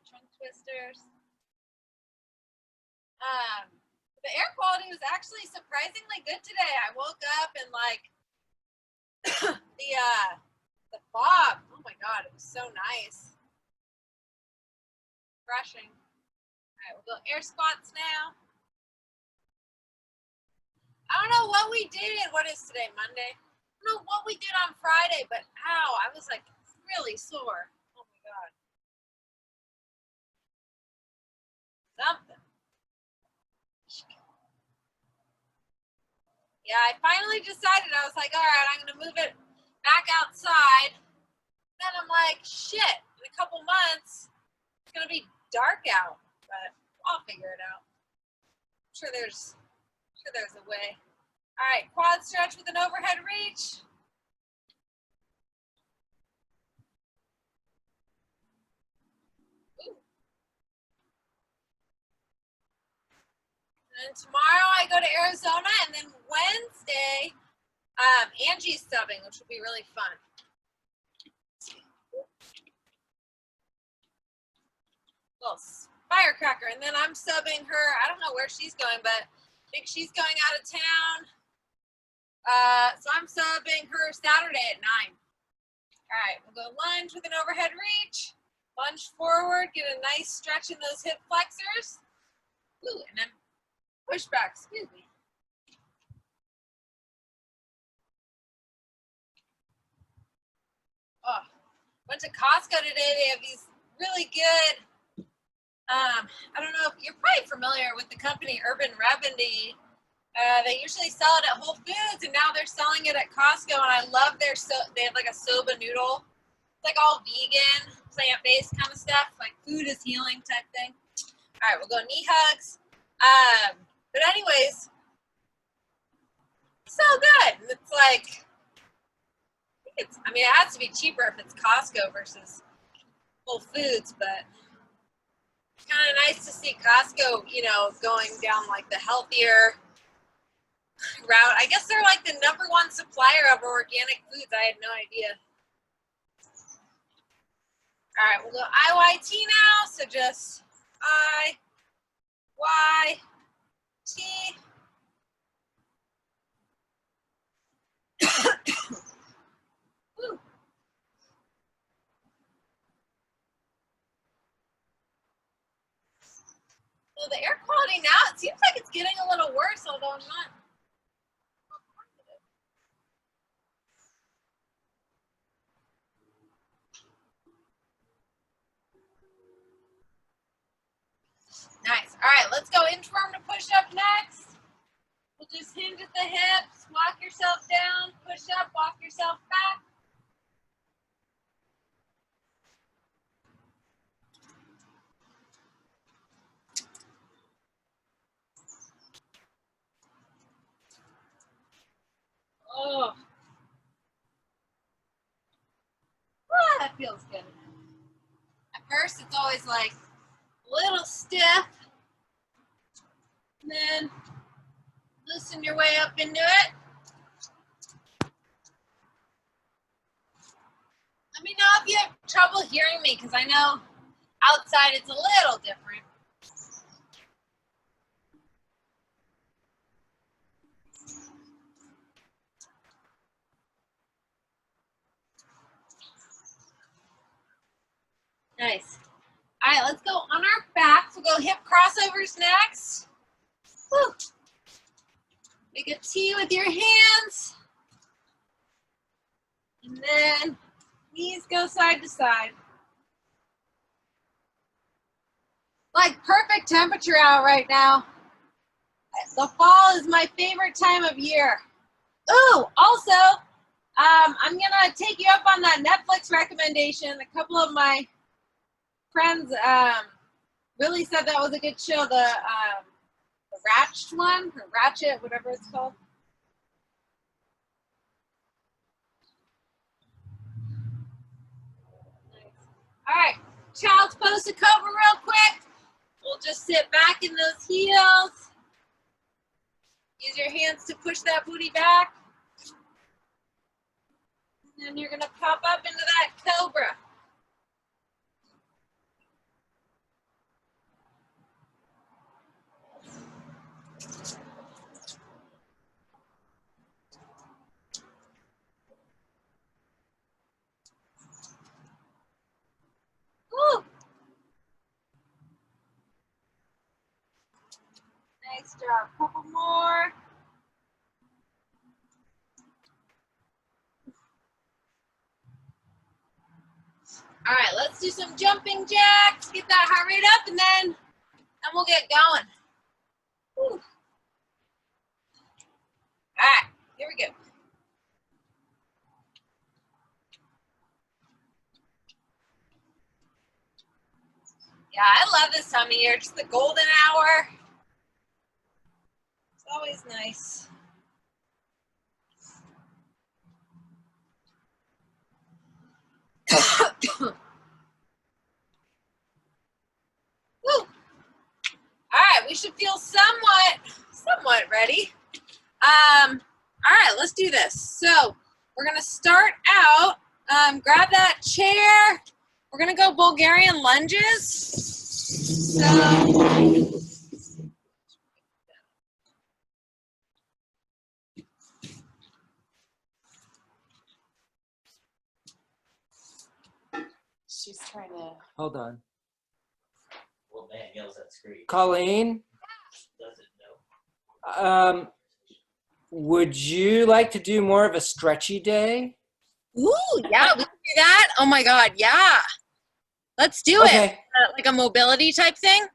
trunk twisters. The air quality was actually surprisingly good today. I woke up and like the fog. Oh my god, it was so nice. Refreshing. All right, we'll go air squats now. I don't know what we did. What is today, Monday? I don't know what we did on Friday, but ow, I was like really sore. Oh my god. Something. Yeah, I finally decided. I was like, all right, I'm going to move it back outside. Then I'm like, shit, in a couple months, it's going to be dark out, but I'll figure it out. I'm sure there's a way. All right, quad stretch with an overhead reach. Ooh. And tomorrow I go to Arizona, and then Wednesday, Angie's subbing, which will be really fun. Little firecracker, and then I'm subbing her. I don't know where she's going, but I think she's going out of town. So I'm subbing her Saturday at 9. All right, we'll go lunge with an overhead reach. Lunge forward, get a nice stretch in those hip flexors. Ooh, and then push back, excuse me. Oh, went to Costco today. They have these really good, I don't know if you're probably familiar with the company Urban Remedy. They usually sell it at Whole Foods, and now they're selling it at Costco, and I love their, they have like a soba noodle. It's like all vegan, plant-based kind of stuff, like food is healing type thing. All right, we'll go knee hugs. But anyways, so good. It's like, I mean, it has to be cheaper if it's Costco versus Whole Foods, but it's kind of nice to see Costco, you know, going down like the healthier route. I guess they're like the #1 supplier of organic foods. I had no idea. All right, we'll go IYT now. So just IYT. So the air quality now, it seems like it's getting a little worse, although I'm not. Nice. All right, let's go inchworm to push up next. We'll just hinge at the hips, walk yourself down, push up, walk yourself back. Oh. Ah, that feels good. At first, it's always like a little stiff. And then loosen your way up into it. Let me know if you have trouble hearing me, because I know outside it's a little different. Nice. All right, let's go on our backs. We'll go hip crossovers next. Woo. Make a T with your hands. And then knees go side to side. Like perfect temperature out right now. The fall is my favorite time of year. Ooh, also, I'm gonna take you up on that Netflix recommendation. A couple of my friends really said that was a good show. The Ratched one, or Ratchet, whatever it's called. Nice. All right, child's pose to cobra real quick. We'll just sit back in those heels. Use your hands to push that booty back. And then you're gonna pop up into that cobra. Nice job. Couple more. All right, let's do some jumping jacks. Get that heart rate up, and then we'll get going. Whew. All right, here we go. Yeah, I love this time of year. Just the golden hour. It's always nice. Woo. All right, we should feel somewhat ready. All right, let's do this. So we're gonna start out. Grab that chair. We're gonna go Bulgarian lunges. So. She's trying to. Hold on. Well, man yells at screen. Colleen, Doesn't know. would you like to do more of a stretchy day? Ooh, yeah, we can do that. Oh my God, yeah. Let's do it. Like a mobility type thing.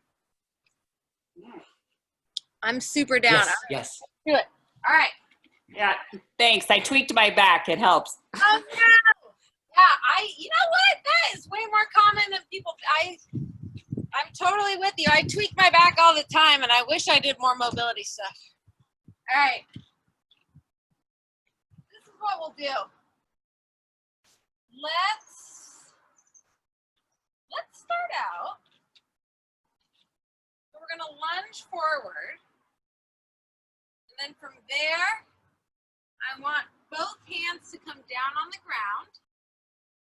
I'm super down. Yes. Do it. All right. Yeah, thanks. I tweaked my back. It helps. Oh no. Yeah, you know what? That is way more common than people. I'm totally with you. I tweak my back all the time, and I wish I did more mobility stuff. All right. This is what we'll do. Let's start out. So we're gonna lunge forward, and then from there, I want both hands to come down on the ground,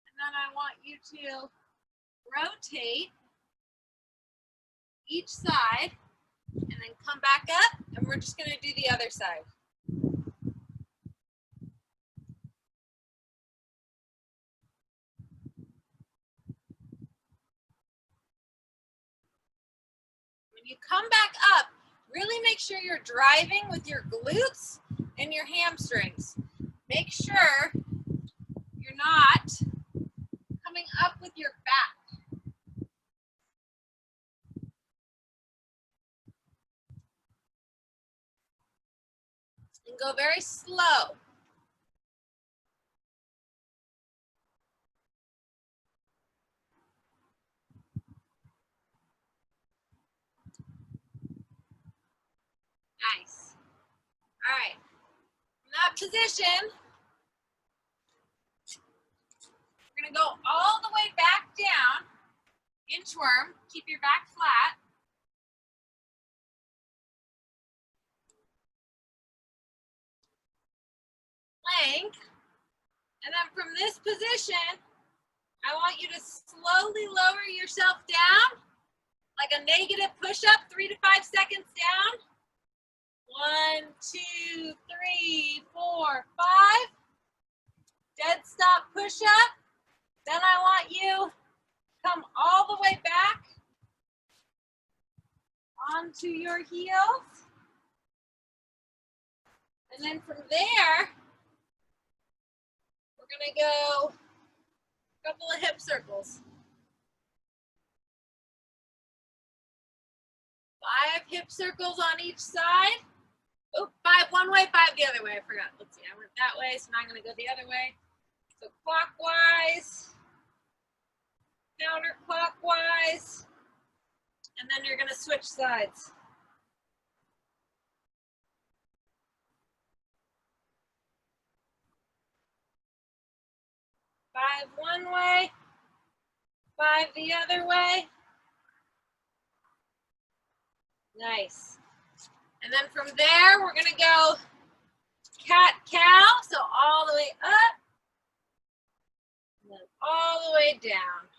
and then I want you to rotate each side, and then come back up, and we're just gonna do the other side. When you come back up, really make sure you're driving with your glutes and your hamstrings. Make sure you're not coming up with your back. And go very slow. Nice. All right. In that position, we're going to go all the way back down. Inchworm. Keep your back flat. Plank. And then from this position, I want you to slowly lower yourself down, like a negative push-up, 3 to 5 seconds down. 1, 2, 3, 4, 5. Dead stop push-up. Then I want you to come all the way back onto your heels. And then from there, we're gonna go a couple of hip circles. 5 hip circles on each side. Oh, 5 one way, 5 the other way. I forgot. Let's see, I went that way, so now I'm gonna go the other way. So clockwise, counterclockwise, and then you're gonna switch sides. 5 one way, 5 the other way. Nice. And then from there, we're gonna go cat-cow, so all the way up, and then all the way down.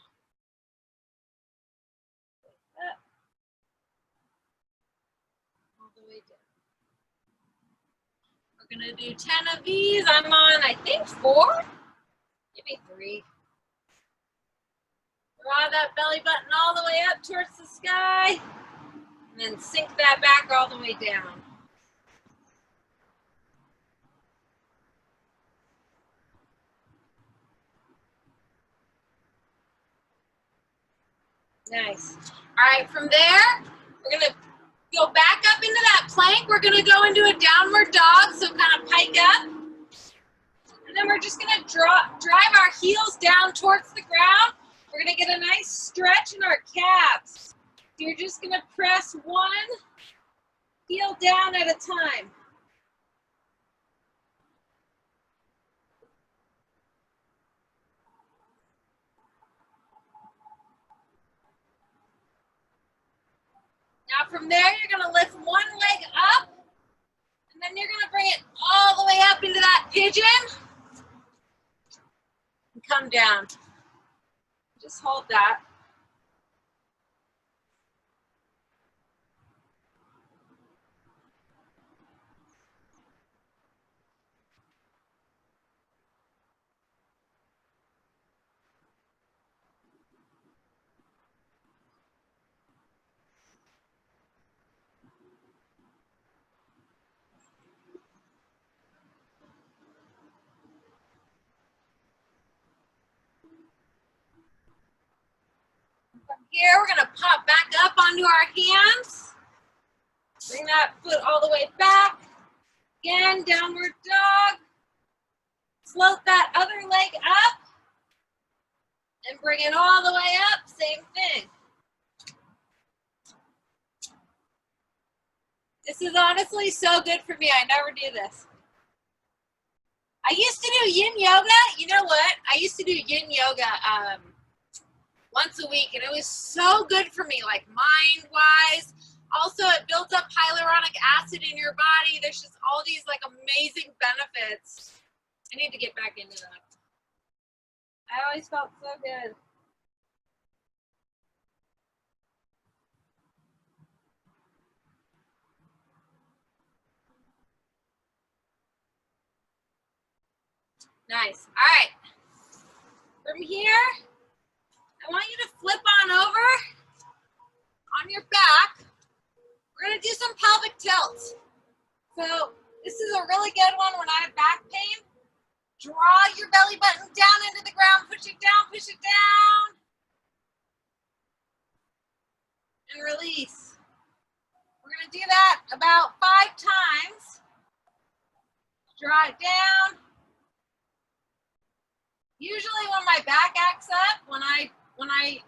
Up, all the way down. We're gonna do 10 of these. I'm on, I think, 4, maybe 3. Draw that belly button all the way up towards the sky. And And then sink that back all the way down. Nice. All right, from there, we're gonna go back up into that plank. We're gonna go into a downward dog, so kind of pike up. And then we're just gonna drive our heels down towards the ground. We're gonna get a nice stretch in our calves. So you're just gonna press one heel down at a time. Now from there, you're gonna lift one leg up, and then you're gonna bring it all the way up into that pigeon, and come down. Just hold that. From here, we're gonna pop back up onto our hands. Bring that foot all the way back. Again, downward dog. Float that other leg up. And bring it all the way up, same thing. This is honestly so good for me. I never do this. I used to do yin yoga. You know what? I used to do yin yoga once a week, and it was so good for me, like mind-wise. Also, it builds up hyaluronic acid in your body. There's just all these like amazing benefits. I need to get back into that. I always felt so good. Nice. All right. From here, I want you to flip on over on your back. We're going to do some pelvic tilts. So this is a really good one when I have back pain. Draw your belly button down into the ground. Push it down, push it down. And release. We're going to do that about 5 times. Draw it down. Usually when my back acts up, when I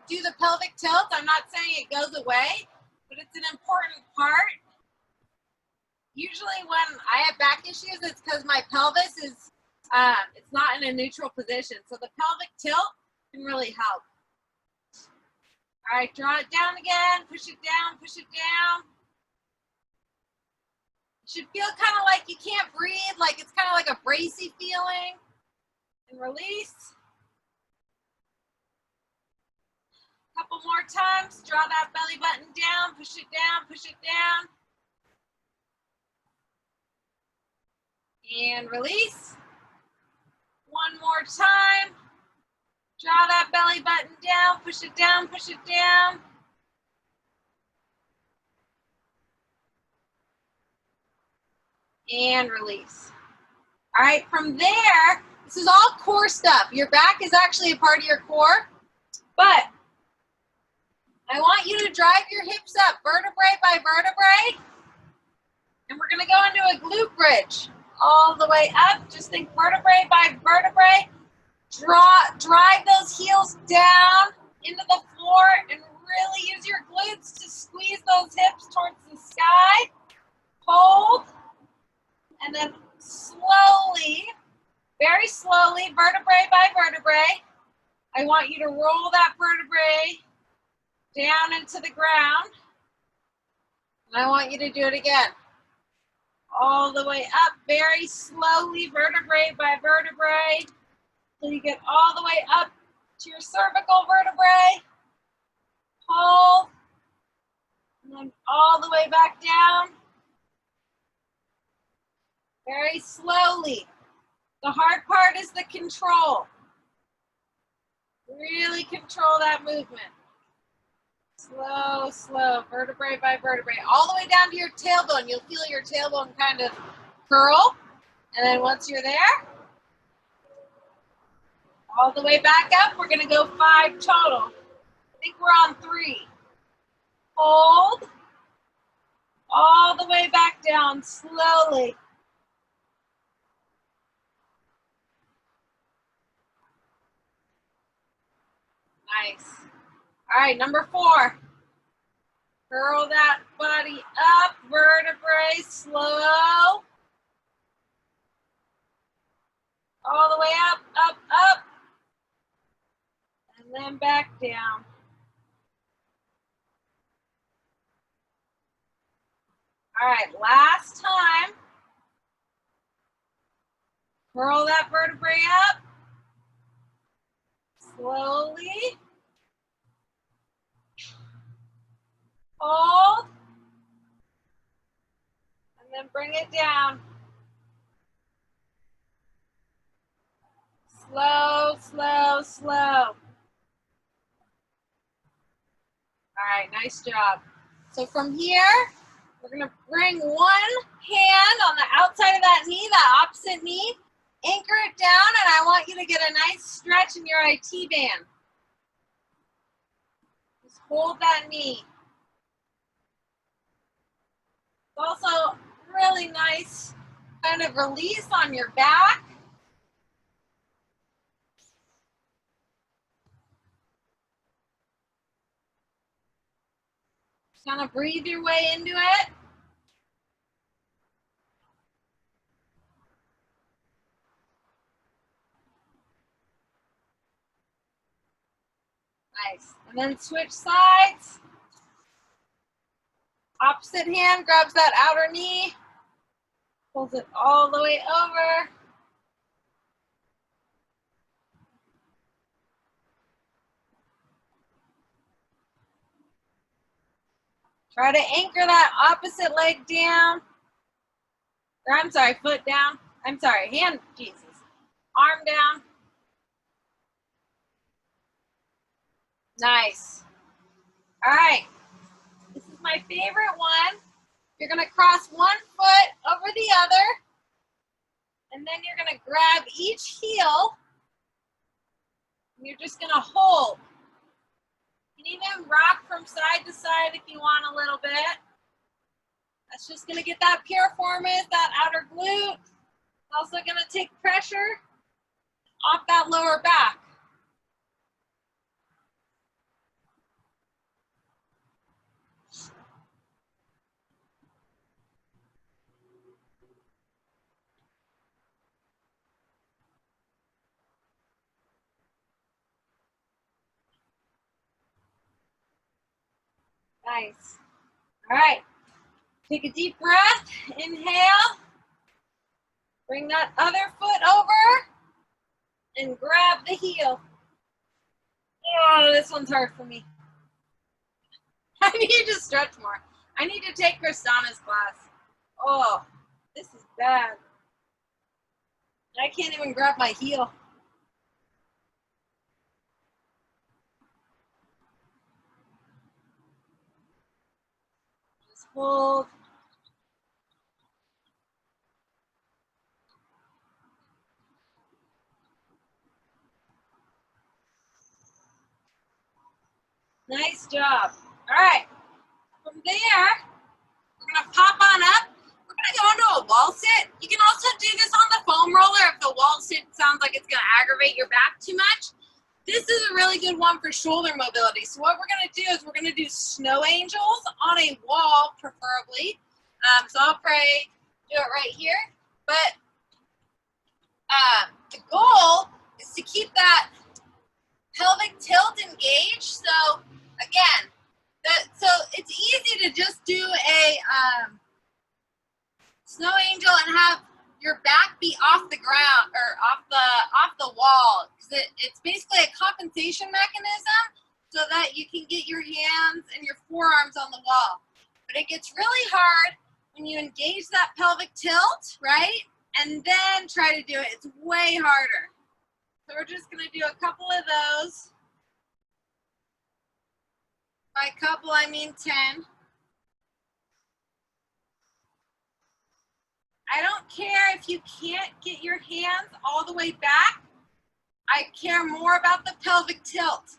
do the pelvic tilt, I'm not saying it goes away, but it's an important part. Usually when I have back issues, it's because my pelvis is, it's not in a neutral position. So the pelvic tilt can really help. All right, draw it down again, push it down, push it down. It should feel kind of like you can't breathe, like it's kind of like a bracy feeling. And release. Couple more times. Draw that belly button down. Push it down. Push it down. And release. One more time. Draw that belly button down. Push it down. Push it down. And release. All right, from there, this is all core stuff. Your back is actually a part of your core, but I want you to drive your hips up vertebrae by vertebrae, and we're gonna go into a glute bridge all the way up. Just think vertebrae by vertebrae. Drive those heels down into the floor and really use your glutes to squeeze those hips towards the sky. Hold, and then slowly, very slowly, vertebrae by vertebrae, I want you to roll that vertebrae down into the ground. And I want you to do it again. All the way up, very slowly, vertebrae by vertebrae, till you get all the way up to your cervical vertebrae. Hold, and then all the way back down. Very slowly. The hard part is the control. Really control that movement. Slow, slow, vertebrae by vertebrae, all the way down to your tailbone. You'll feel your tailbone kind of curl. And then once you're there, all the way back up, we're gonna go 5 total. I think we're on 3. Hold, all the way back down slowly. Nice. All right, number 4. Curl that body up, vertebrae, slow. All the way up, up, up. And then back down. All right, last time. Curl that vertebrae up. Slowly. Hold. And then bring it down. Slow, slow, slow. All right, nice job. So from here, we're gonna bring one hand on the outside of that knee, that opposite knee, anchor it down, and I want you to get a nice stretch in your IT band. Just hold that knee. It's also really nice kind of release on your back. Just kind of breathe your way into it. Nice. And then switch sides. Opposite hand grabs that outer knee, pulls it all the way over. Try to anchor that opposite leg down. Or I'm sorry, foot down. I'm sorry, hand, Jesus. Arm down. Nice. All right. This is my favorite one. You're gonna cross one foot over the other, and then you're gonna grab each heel, and you're just gonna hold. You can even rock from side to side if you want a little bit. That's just gonna get that piriformis, that outer glute. Also gonna take pressure off that lower back. Nice. All right. Take a deep breath. Inhale. Bring that other foot over and grab the heel. Oh, this one's hard for me. I need to stretch more. I need to take Kristana's class. Oh, this is bad. I can't even grab my heel. Just hold. Nice job. All right. From there, we're going to pop on up. We're going to go into a wall sit. You can also do this on the foam roller if the wall sit sounds like it's going to aggravate your back too much. This is a really good one for shoulder mobility. So what we're going to do is we're going to do snow angels on a wall, preferably. So I'll probably do it right here. But the goal is to keep that pelvic tilt engaged. So again, so it's easy to just do a snow angel and have your back be off the ground or off the wall, because it's basically a compensation mechanism so that you can get your hands and your forearms on the wall. But it gets really hard when you engage that pelvic tilt, right? And then try to do it. It's way harder. So we're just gonna do a couple of those. By couple, I mean 10. I don't care if you can't get your hands all the way back. I care more about the pelvic tilt.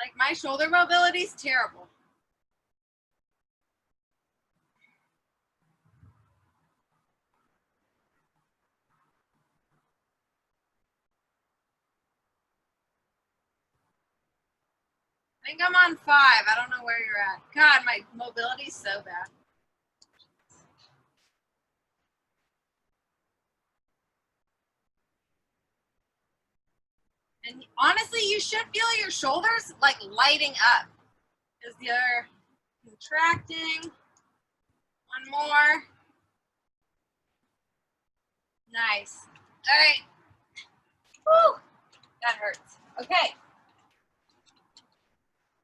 Like my shoulder mobility is terrible. I think I'm on 5. I don't know where you're at. God, my mobility is so bad. And honestly, you should feel your shoulders like lighting up as they're contracting. One more. Nice. All right. Woo! That hurts. Okay.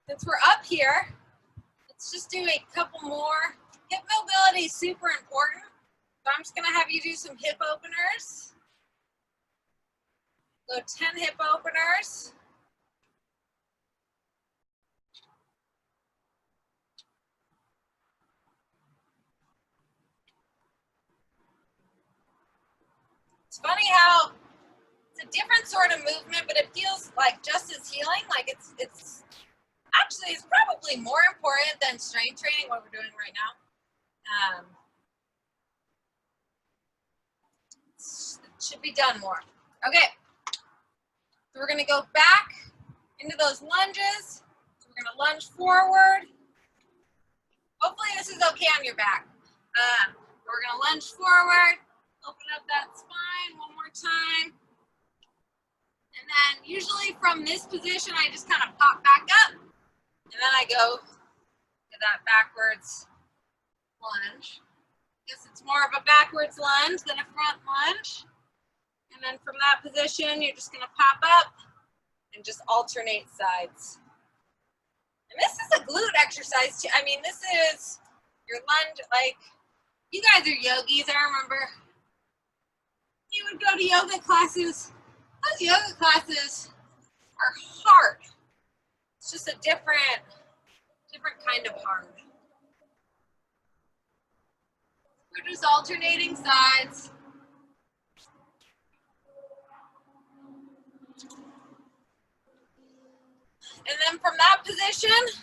Since we're up here, let's just do a couple more. Hip mobility is super important. So I'm just gonna have you do some hip openers. Go 10 hip openers. It's funny how it's a different sort of movement, but it feels like just as healing. Like it's actually, it's probably more important than strength training, what we're doing right now. It should be done more. Okay, so we're gonna go back into those lunges. So we're gonna lunge forward. Hopefully this is okay on your back. We're gonna lunge forward, open up that spine one more time. And then usually from this position, I just kind of pop back up. And then I go to that backwards lunge. Guess it's more of a backwards lunge than a front lunge. And then from that position, you're just gonna pop up and just alternate sides. And this is a glute exercise too. I mean, this is your lunge, like, you guys are yogis, I remember. You would go to yoga classes. Those yoga classes are hard. It's just a different kind of hard. We're just alternating sides. And then from that position,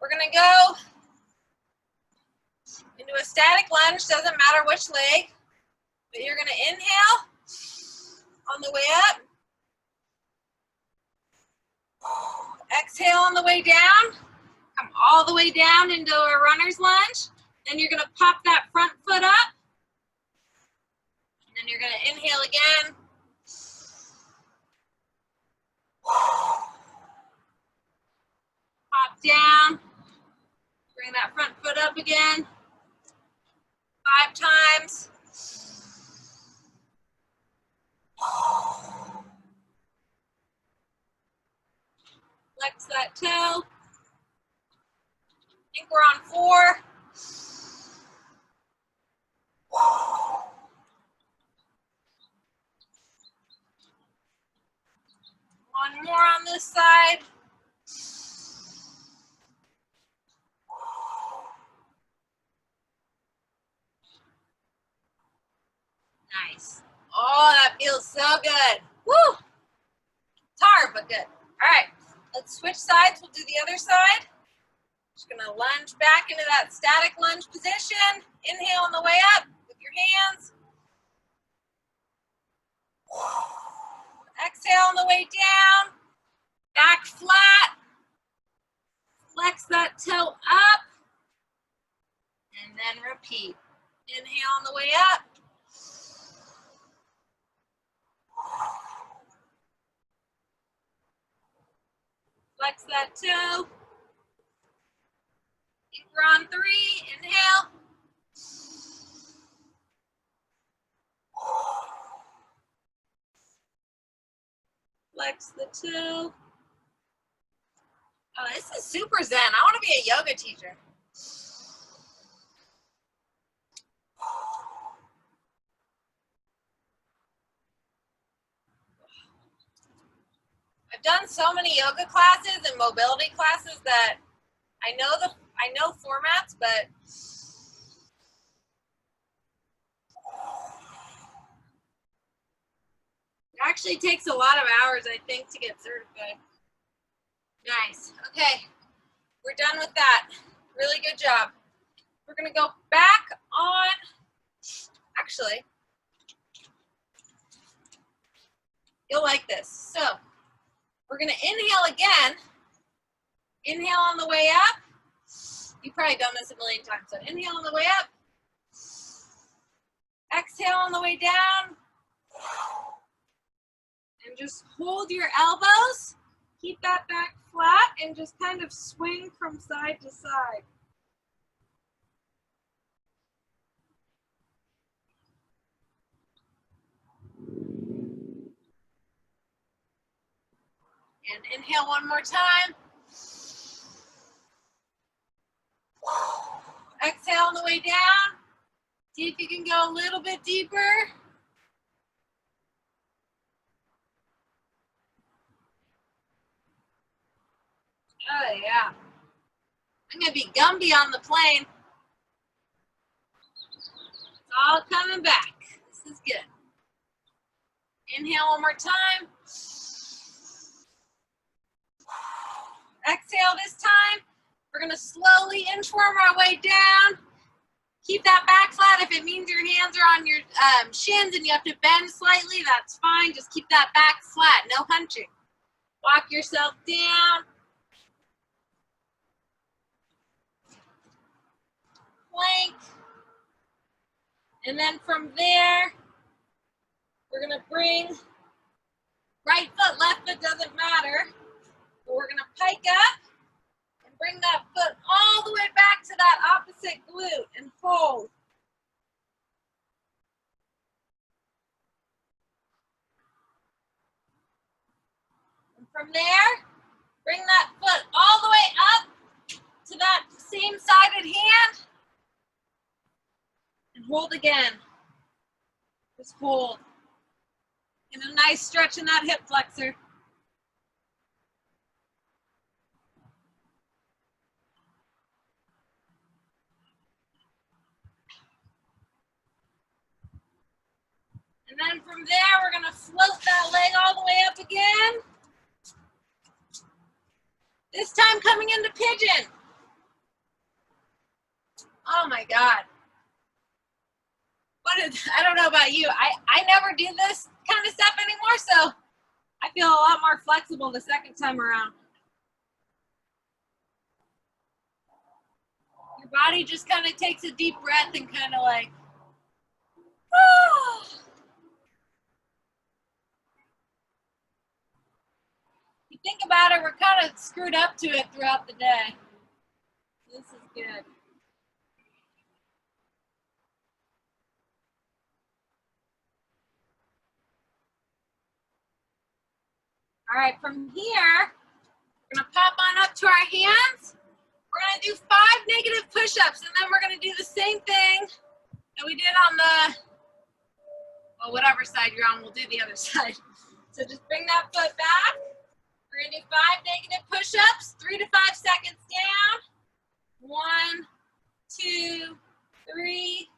we're gonna go into a static lunge, doesn't matter which leg, but you're gonna inhale on the way up. Exhale on the way down. Come all the way down into a runner's lunge. Then you're gonna pop that front foot up. And then you're gonna inhale again. Pop down. Bring that front foot up again. 5 times. Flex that toe. I think we're on 4. One more on this side. Nice. Oh, that feels so good. Woo! It's hard, but good. All right, let's switch sides. We'll do the other side. Just gonna lunge back into that static lunge position. Inhale on the way up with your hands. Exhale on the way down. Back flat. Flex that toe up. And then repeat. Inhale on the way up. Flex that toe. I think we're on 3. Inhale. Flex the toe. Oh, this is super zen. I want to be a yoga teacher. My I've done so many yoga classes and mobility classes that I know formats, but it actually takes a lot of hours, I think, to get certified. Nice. Okay, we're done with that. Really good job. We're gonna go back on, actually, you'll like this. So we're gonna inhale again. Inhale on the way up. You've probably done this a million times. So inhale on the way up. Exhale on the way down. And just hold your elbows. Keep that back flat and just kind of swing from side to side. And inhale one more time. Exhale on the way down. See if you can go a little bit deeper. Oh yeah. I'm gonna be Gumby on the plane. It's all coming back. This is good. Inhale one more time. Exhale this time. We're gonna slowly inchworm our way down. Keep that back flat. If it means your hands are on your shins and you have to bend slightly, that's fine. Just keep that back flat, no hunching. Walk yourself down. Plank. And then from there, we're gonna bring right foot, left foot, doesn't matter. But we're gonna pike up and bring that foot all the way back to that opposite glute and hold. And from there, bring that foot all the way up to that same sided hand and hold again. Just hold. Get a nice stretch in that hip flexor. And then from there, we're gonna float that leg all the way up again. This time coming into pigeon. Oh my God. I don't know about you. I never do this kind of stuff anymore, so I feel a lot more flexible the second time around. Your body just kind of takes a deep breath and kind of like, oh. You think about it, we're kind of screwed up to it throughout the day. This is good. All right, from here, we're gonna pop on up to our hands. We're gonna do 5 negative push-ups, and then we're gonna do the same thing that we did on the, well, whatever side you're on, we'll do the other side. So just bring that foot back. We're gonna do 5 negative push-ups, 3 to 5 seconds down. 1, 2, 3.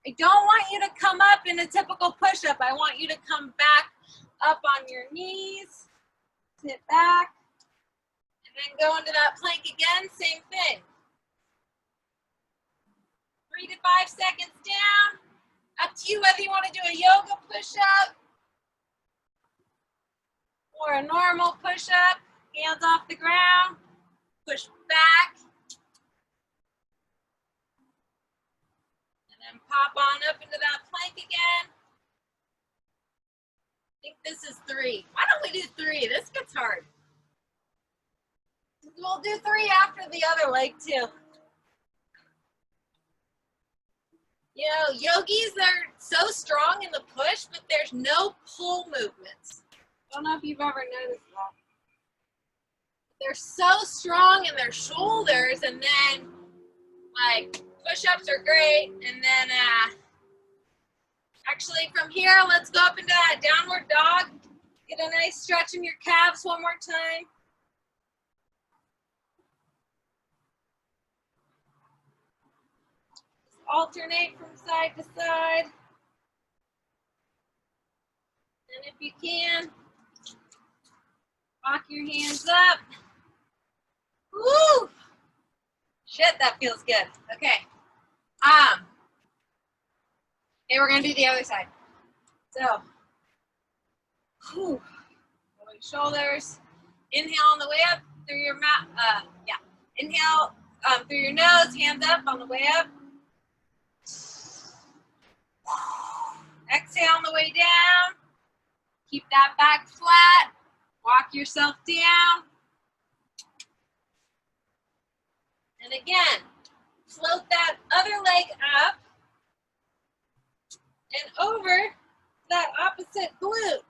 I don't want you to come up in a typical push-up. I want you to come back up on your knees, sit back, and then go into that plank again, same thing. 3 to 5 seconds down. Up to you whether you want to do a yoga push-up or a normal push-up, hands off the ground, push back, and then pop on up into that plank again. I think this is 3. Why don't we do 3? This gets hard. We'll do 3 after the other leg too. You know, yogis are so strong in the push, but there's no pull movements. I don't know if you've ever noticed that. They're so strong in their shoulders, and then like push-ups are great, and then actually from here, let's go up into that downward dog. Get a nice stretch in your calves one more time. Just alternate from side to side. And if you can, walk your hands up. Woo! Shit, that feels good. Okay. Okay, we're gonna do the other side. So, whew. Roll your shoulders. Inhale on the way up through your mouth. Inhale through your nose. Hands up on the way up. Exhale on the way down. Keep that back flat. Walk yourself down. And again, float that other leg up and over that opposite glute.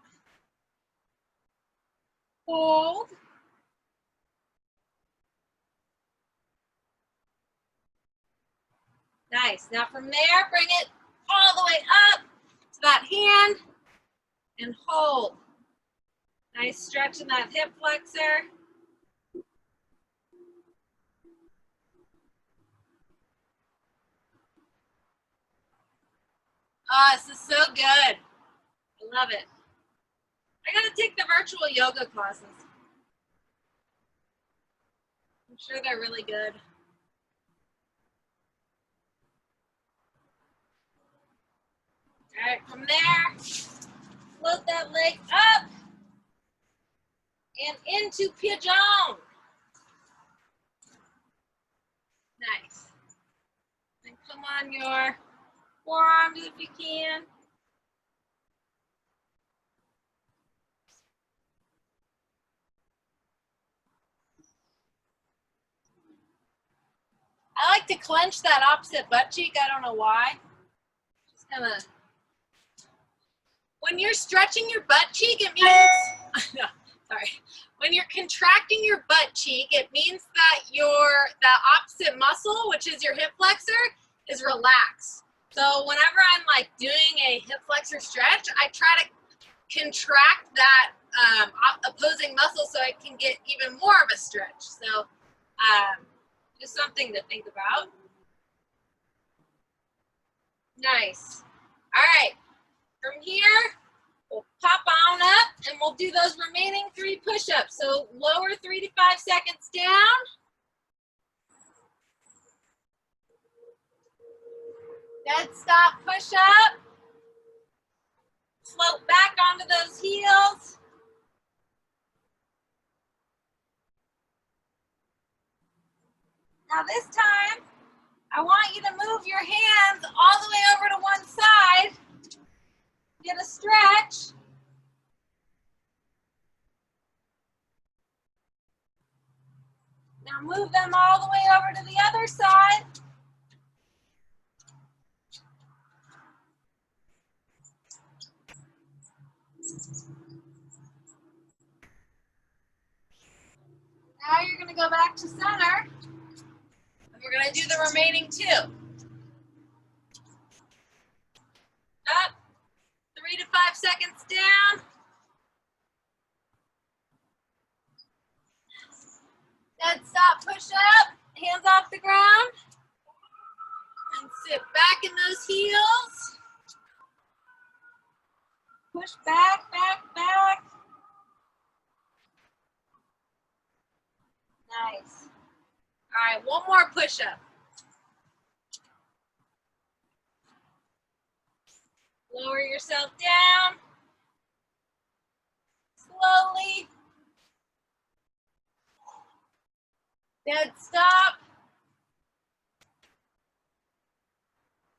Hold. Nice. Now from there, bring it all the way up to that hand and hold. Nice stretch in that hip flexor. Oh, this is so good. I love it. I gotta take the virtual yoga classes. I'm sure they're really good. All right, from there, float that leg up and into pigeon. Nice. And come on your forearms if you can. I like to clench that opposite butt cheek. I don't know why. Just kind of. When you're stretching your butt cheek, it means. No, sorry. When you're contracting your butt cheek, it means that the opposite muscle, which is your hip flexor, is relaxed. So whenever I'm like doing a hip flexor stretch, I try to contract that opposing muscle so I can get even more of a stretch. So just something to think about. Nice. All right. From here, we'll pop on up and we'll do those remaining 3 push-ups. So lower 3 to 5 seconds down. Dead stop push-up. Float back onto those heels. Now this time, I want you to move your hands all the way over to one side. Get a stretch. Now move them all the way over to the other side. Now you're going to go back to center. And we're going to do the remaining 2. Up. 3 to 5 seconds down. Dead stop push up. Hands off the ground. And sit back in those heels. Push back, back, back. Nice. All right, one more push up. Lower yourself down. Slowly. Dead stop.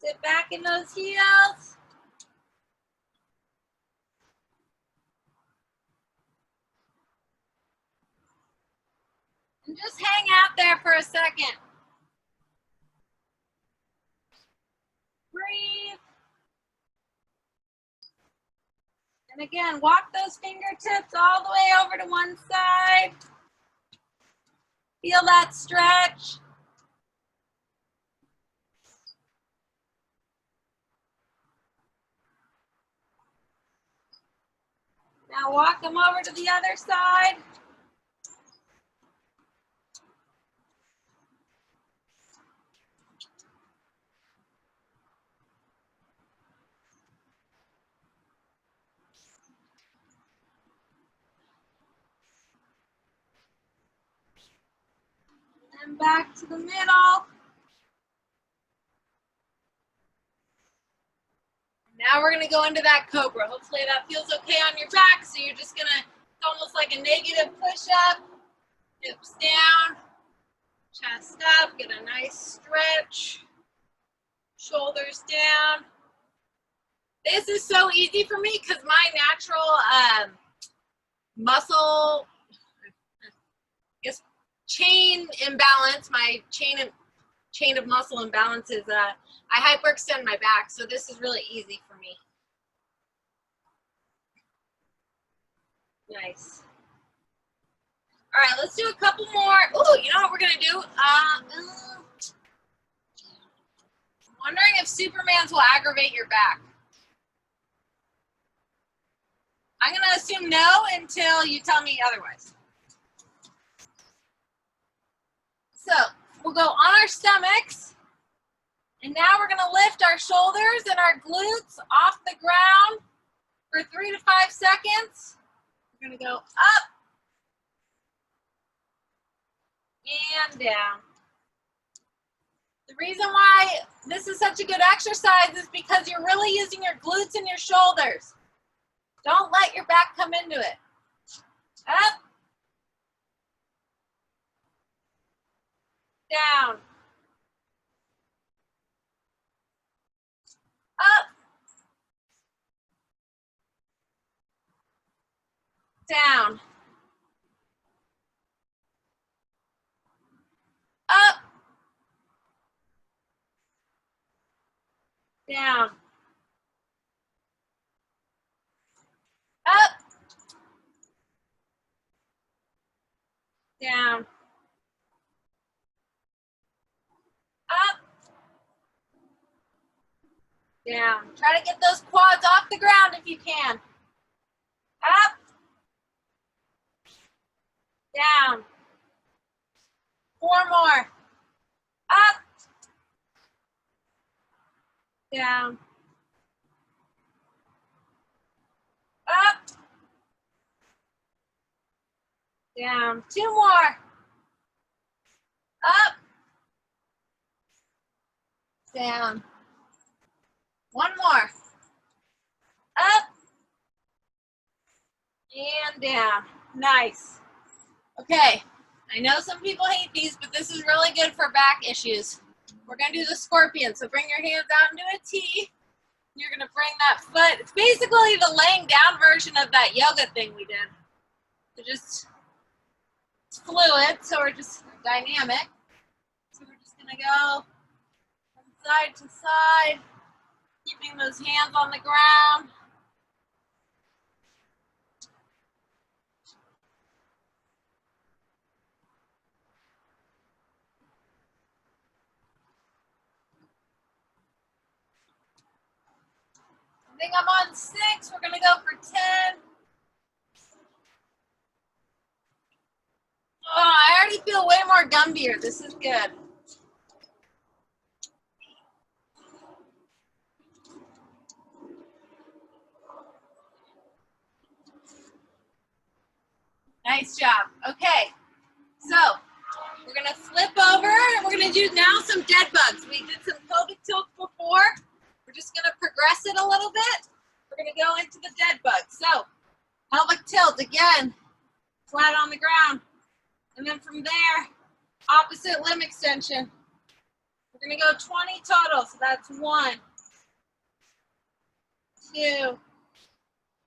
Sit back in those heels. And just hang out there for a second. Breathe. And again, walk those fingertips all the way over to one side. Feel that stretch. Now walk them over to the other side. And back to the middle. Now we're gonna go into that cobra. Hopefully that feels okay on your back. So you're just gonna, it's almost like a negative push-up. Hips down, chest up, get a nice stretch. Shoulders down. This is so easy for me because my natural muscle, I guess, chain imbalance, my chain of muscle imbalance is I hyperextend my back, so this is really easy for me. Nice. All right, let's do a couple more. Oh, you know what we're gonna do? I'm wondering if Superman's will aggravate your back. I'm gonna assume no until you tell me otherwise. So we'll go on our stomachs, and now we're gonna lift our shoulders and our glutes off the ground for 3 to 5 seconds. We're gonna go up and down. The reason why this is such a good exercise is because you're really using your glutes and your shoulders. Don't let your back come into it. Up, down, up, down, up, down, up, down, up, down. Try to get those quads off the ground if you can. Up, down. 4 more. Up, down, up, down. 2 more. Up, down. 1 more. Up, and down. Nice. Okay, I know some people hate these, but this is really good for back issues. We're gonna do the scorpion. So bring your hands out into a T. You're gonna bring that foot. It's basically the laying down version of that yoga thing we did. So just, it's fluid, so we're just dynamic. So we're just gonna go from side to side, keeping those hands on the ground. I think I'm on 6. We're gonna go for 10. Oh, I already feel way more gumbier. This is good. Nice job. Okay, so we're gonna flip over and we're gonna do now some dead bugs. We did some pelvic tilt before. We're just gonna progress it a little bit. We're gonna go into the dead bug. So pelvic tilt again, flat on the ground. And then from there, opposite limb extension. We're gonna go 20 total. So that's 1, 2,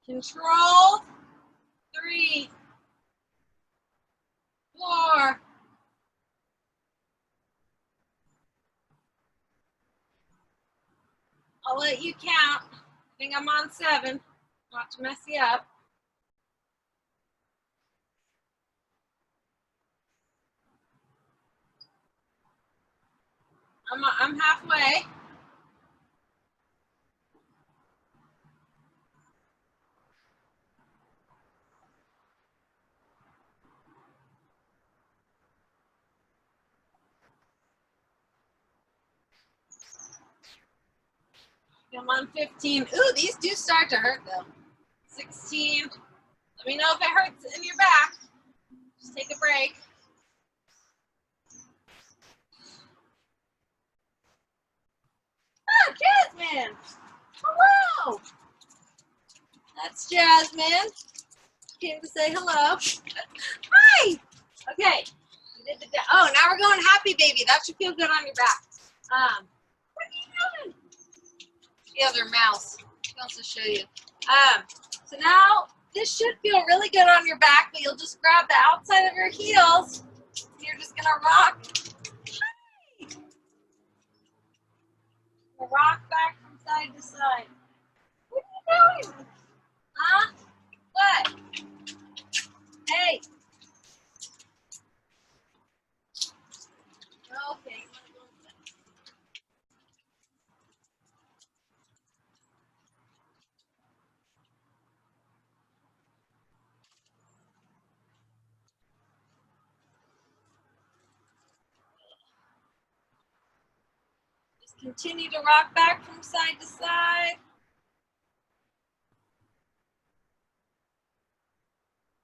control, 3, 4, 5. I'll let you count. I think I'm on 7, not to mess you up. I'm halfway. I'm on 15. Ooh, these do start to hurt though. 16. Let me know if it hurts in your back. Just take a break. Oh, Jasmine. Hello. That's Jasmine. Came to say hello. Hi. Okay. We did the oh, now we're going happy baby. That should feel good on your back. What are you doing? The other mouse. She wants to show you. So now this should feel really good on your back, but you'll just grab the outside of your heels. And you're just gonna rock. Hi. Rock back from side to side. What are you doing? Huh? What? Hey. Okay. Just continue to rock back from side to side.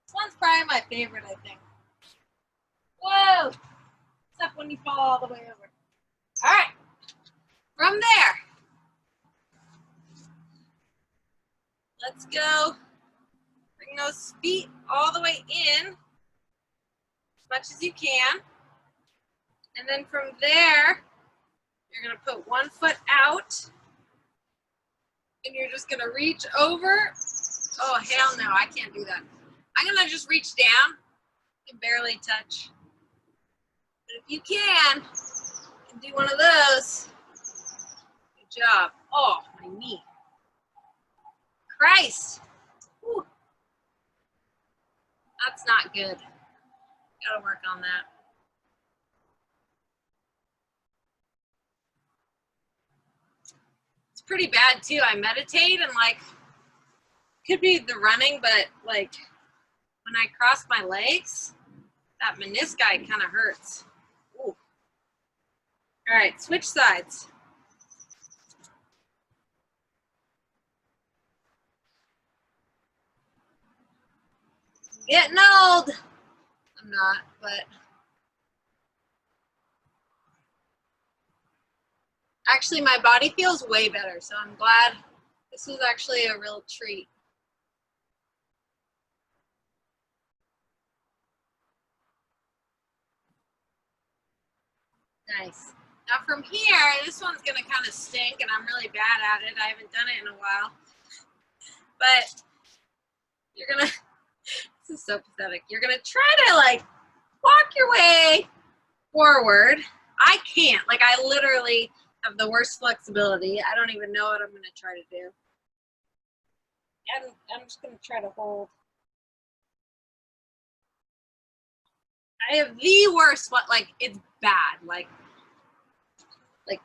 This one's probably my favorite, I think. Whoa! Except when you fall all the way over. All right. From there, let's go. Bring those feet all the way in as much as you can. And then from there, you're going to put one foot out. And you're just going to reach over. Oh, hell no, I can't do that. I'm going to just reach down and barely touch. But if you can do one of those, good job. Oh, my knee. Christ. Whew. That's not good. Gotta work on that. It's pretty bad too. I meditate and like, could be the running, but like when I cross my legs, that menisci kind of hurts. Ooh. All right, switch sides. Getting old. I'm not, but actually my body feels way better, so I'm glad. This was actually a real treat. Nice. Now from here, this one's gonna kind of stink and I'm really bad at it. I haven't done it in a while. But you're gonna, this is so pathetic. You're gonna try to like walk your way forward. I can't, like I literally have the worst flexibility. I don't even know what I'm gonna try to do. I'm just gonna try to hold. I have the worst, like it's bad, like it's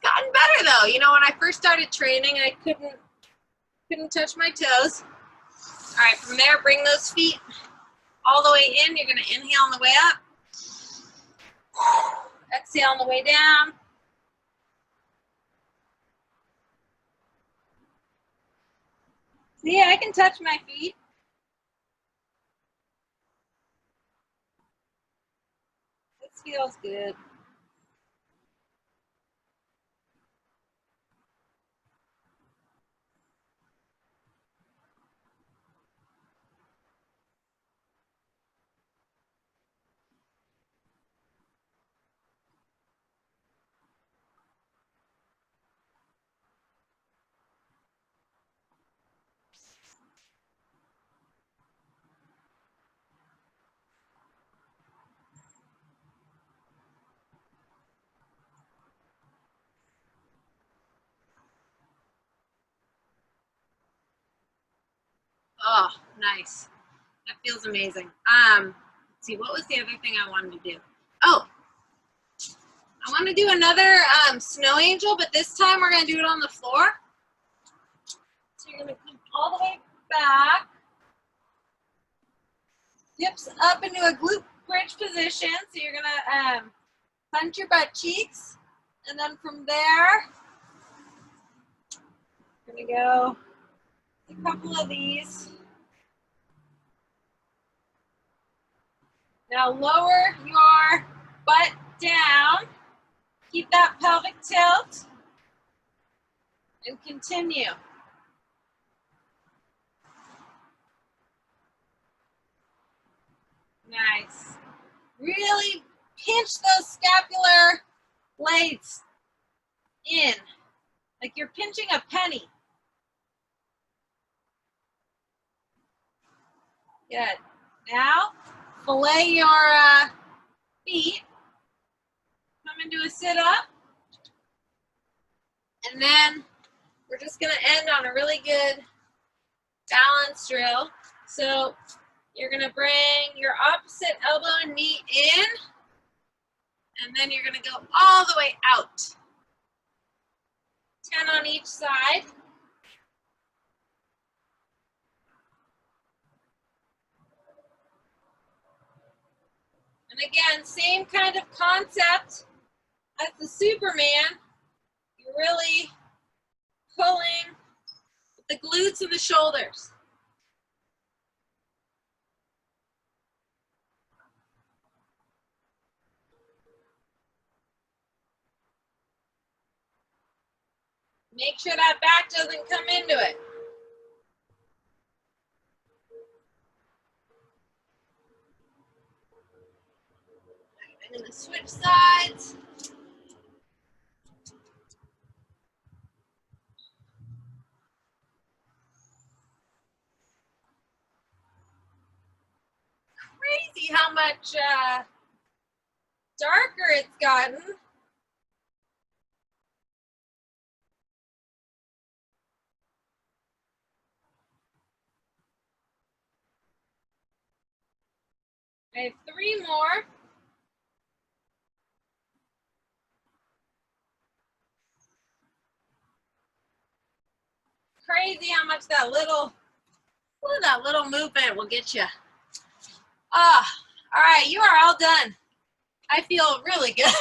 gotten better though. You know, when I first started training, I couldn't touch my toes. All right, from there, bring those feet all the way in. You're gonna inhale on the way up. Exhale on the way down. See, I can touch my feet. This feels good. Oh, nice. That feels amazing. Let's see, what was the other thing I wanted to do? Oh, I want to do another snow angel, but this time we're going to do it on the floor. So you're going to come all the way back. Dips up into a glute bridge position. So you're going to punch your butt cheeks. And then from there, we're gonna go a couple of these. Now lower your butt down. Keep that pelvic tilt. And continue. Nice. Really pinch those scapular blades in, like you're pinching a penny. Good. Now, fillet your feet. Come into a sit-up. And then we're just going to end on a really good balance drill. So you're going to bring your opposite elbow and knee in. And then you're going to go all the way out. 10 on each side. And again, same kind of concept as the Superman. You're really pulling with the glutes and the shoulders. Make sure that back doesn't come into it. I'm going to switch sides. Crazy how much darker it's gotten. I have 3 more. Crazy how much that little movement will get you. Ah, all right, you are all done. I feel really good.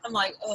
I'm like, oh.